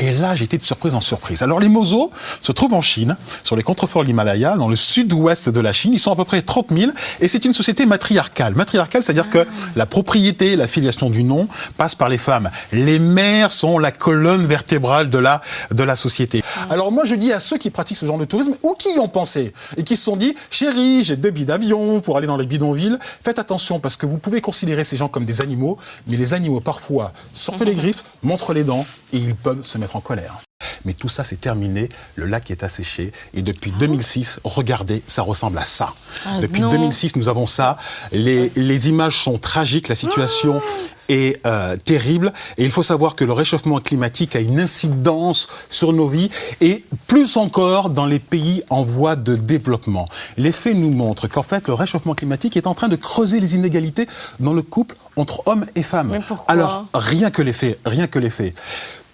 Et là, j'ai été de surprise en surprise. Alors, les Mozo se trouvent en Chine, sur les contreforts de l'Himalaya, dans le sud-ouest de la Chine. Ils sont à peu près 30 000 et c'est une société matriarcale. Matriarcale, c'est-à-dire que la propriété, la filiation du nom passe par les femmes. Les mères sont la colonne vertébrale de la société. Alors, moi, je dis à ceux qui pratiquent ce genre de tourisme ou qui y ont pensé et qui se sont dit, chérie, j'ai 2 billets d'avion pour aller dans les bidonvilles, faites attention parce que vous pouvez considérer ces gens comme des animaux, mais les animaux, parfois, sortent les griffes, montrent les dents et ils peuvent se mettre en colère. Mais tout ça, c'est terminé, le lac est asséché et depuis 2006, regardez, ça ressemble à ça. Depuis 2006, nous avons ça. Les images sont tragiques, la situation est terrible et il faut savoir que le réchauffement climatique a une incidence sur nos vies et plus encore dans les pays en voie de développement. Les faits nous montrent qu'en fait, le réchauffement climatique est en train de creuser les inégalités dans le couple entre hommes et femmes. Mais pourquoi ? Alors, rien que les faits.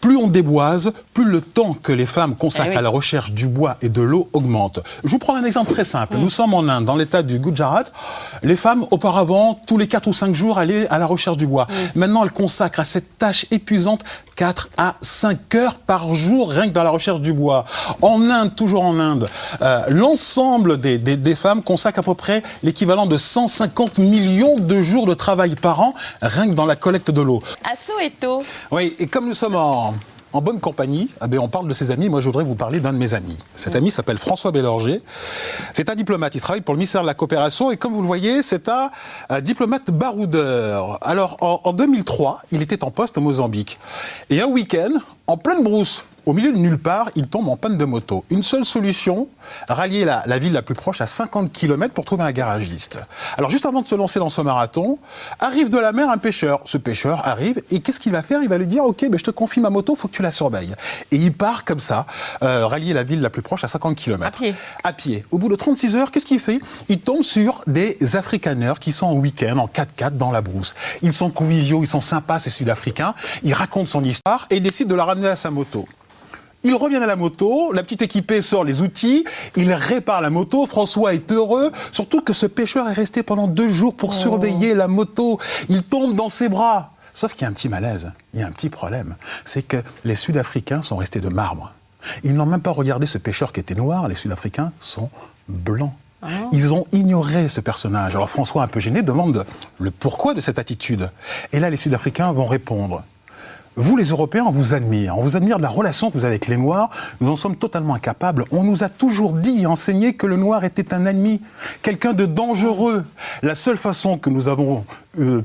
Plus on déboise, plus le temps que les femmes consacrent à la recherche du bois et de l'eau augmente. Je vous prends un exemple très simple. Nous sommes en Inde, dans l'état du Gujarat. Les femmes, auparavant, tous les 4 ou 5 jours, allaient à la recherche du bois. Maintenant, elles consacrent à cette tâche épuisante 4 à 5 heures par jour, rien que dans la recherche du bois. En Inde, toujours en Inde, l'ensemble des femmes consacrent à peu près l'équivalent de 150 millions de jours de travail par an, rien que dans la collecte de l'eau. À Soweto. Oui, et comme nous sommes en bonne compagnie, on parle de ses amis. Moi, je voudrais vous parler d'un de mes amis. Cet ami s'appelle François Bélorger. C'est un diplomate. Il travaille pour le ministère de la Coopération. Et comme vous le voyez, c'est un diplomate baroudeur. Alors, en 2003, il était en poste au Mozambique. Et un week-end, en pleine brousse, au milieu de nulle part, il tombe en panne de moto. Une seule solution, rallier la ville la plus proche à 50 km pour trouver un garagiste. Alors juste avant de se lancer dans ce marathon, arrive de la mer un pêcheur. Ce pêcheur arrive et qu'est-ce qu'il va faire ? Il va lui dire « Ok, je te confie ma moto, il faut que tu la surveilles ». Et il part comme ça, rallier la ville la plus proche à 50 km. À pied. À pied. Au bout de 36 heures, qu'est-ce qu'il fait ? Il tombe sur des Afrikaners qui sont en week-end, en 4x4 dans la brousse. Ils sont conviviaux, ils sont sympas, ces Sud-Africains. Il raconte son histoire et décide de la ramener à sa moto. Il revient à la moto, la petite équipée sort les outils, il répare la moto, François est heureux, surtout que ce pêcheur est resté pendant 2 jours pour surveiller la moto. Il tombe dans ses bras. Sauf qu'il y a un petit malaise, il y a un petit problème. C'est que les Sud-Africains sont restés de marbre. Ils n'ont même pas regardé ce pêcheur qui était noir, les Sud-Africains sont blancs. Ils ont ignoré ce personnage. Alors François, un peu gêné, demande le pourquoi de cette attitude. Et là, les Sud-Africains vont répondre. Vous, les Européens, on vous admire de la relation que vous avez avec les Noirs. Nous en sommes totalement incapables. On nous a toujours dit et enseigné que le Noir était un ennemi, quelqu'un de dangereux. La seule façon que nous avons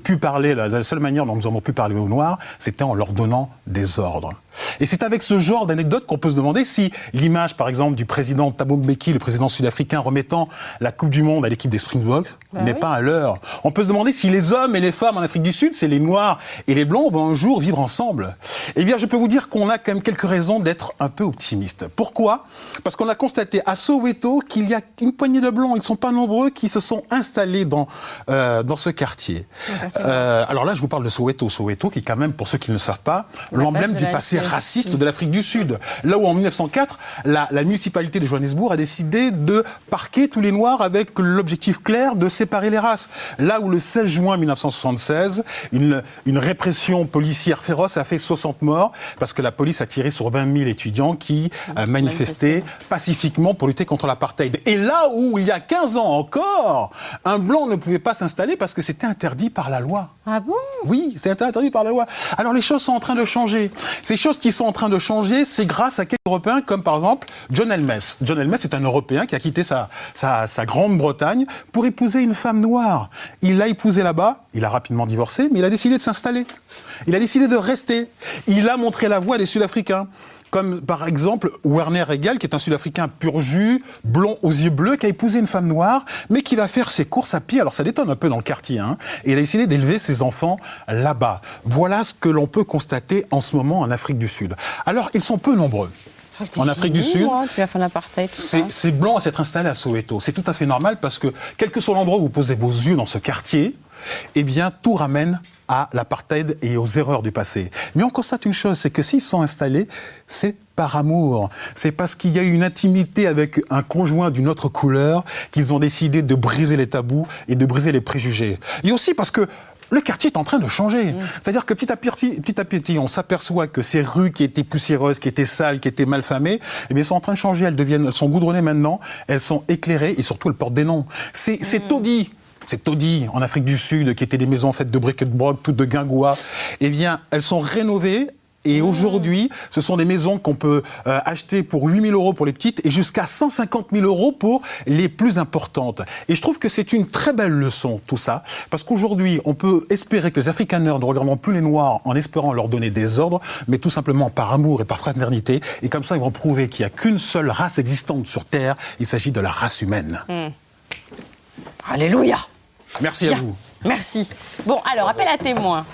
pu parler, la seule manière dont nous avons pu parler aux Noirs, c'était en leur donnant des ordres. Et c'est avec ce genre d'anecdote qu'on peut se demander si l'image, par exemple, du président Thabo Mbeki, le président sud-africain, remettant la Coupe du Monde à l'équipe des Springboks, n'est pas à l'heure. On peut se demander si les hommes et les femmes en Afrique du Sud, c'est les Noirs et les Blancs, vont un jour vivre ensemble. Eh bien, je peux vous dire qu'on a quand même quelques raisons d'être un peu optimiste. Pourquoi ? Parce qu'on a constaté à Soweto qu'il y a une poignée de Blancs, ils ne sont pas nombreux, qui se sont installés dans ce quartier. Alors là, je vous parle de Soweto. Soweto, qui est quand même, pour ceux qui ne le savent pas, l'emblème du passé raciste de l'Afrique du Sud. Là où en 1904, la municipalité de Johannesburg a décidé de parquer tous les Noirs avec l'objectif clair de séparer les races. Là où le 16 juin 1976, une répression policière féroce a fait 60 morts parce que la police a tiré sur 20 000 étudiants qui manifestaient pacifiquement pour lutter contre l'apartheid. Et là où, il y a 15 ans encore, un blanc ne pouvait pas s'installer parce que c'était interdit par la loi. Ah bon ? Oui, c'était interdit par la loi. Alors les choses sont en train de changer. Ces choses qui sont en train de changer, c'est grâce à quelques Européens comme par exemple John Helmers. John Helmers est un Européen qui a quitté sa Grande-Bretagne pour épouser une femme noire. Il l'a épousée là-bas, il a rapidement divorcé, mais il a décidé de s'installer. Il a décidé de rester. Il a montré la voie des Sud-Africains. Comme par exemple Werner Regal, qui est un Sud-Africain pur jus, blond aux yeux bleus, qui a épousé une femme noire, mais qui va faire ses courses à pied. Alors ça détonne un peu dans le quartier, hein. Et il a décidé d'élever ses enfants là-bas. Voilà ce que l'on peut constater en ce moment en Afrique du Sud. Alors ils sont peu nombreux. En Afrique du Sud, c'est blanc à s'être installé à Soweto. C'est tout à fait normal parce que, quel que soit l'endroit où vous posez vos yeux dans ce quartier, eh bien, tout ramène à l'apartheid et aux erreurs du passé. Mais on constate une chose, c'est que s'ils sont installés, c'est par amour. C'est parce qu'il y a eu une intimité avec un conjoint d'une autre couleur qu'ils ont décidé de briser les tabous et de briser les préjugés. Et aussi parce que le quartier est en train de changer. C'est-à-dire que petit à petit, on s'aperçoit que ces rues qui étaient poussiéreuses, qui étaient sales, qui étaient mal famées, eh bien, sont en train de changer. Elles sont goudronnées maintenant, elles sont éclairées et surtout elles portent des noms. C'est taudis. C'est taudis en Afrique du Sud, qui étaient des maisons faites de briques et de broc, toutes de guingois. Eh bien, elles sont rénovées. Et aujourd'hui, ce sont des maisons qu'on peut acheter pour 8 000 € pour les petites et jusqu'à 150 000 € pour les plus importantes. Et je trouve que c'est une très belle leçon, tout ça, parce qu'aujourd'hui, on peut espérer que les Afrikaners ne regarderont plus les Noirs en espérant leur donner des ordres, mais tout simplement par amour et par fraternité. Et comme ça, ils vont prouver qu'il n'y a qu'une seule race existante sur Terre. Il s'agit de la race humaine. Alléluia. Merci à vous. Merci. Bon, alors, appel à témoins.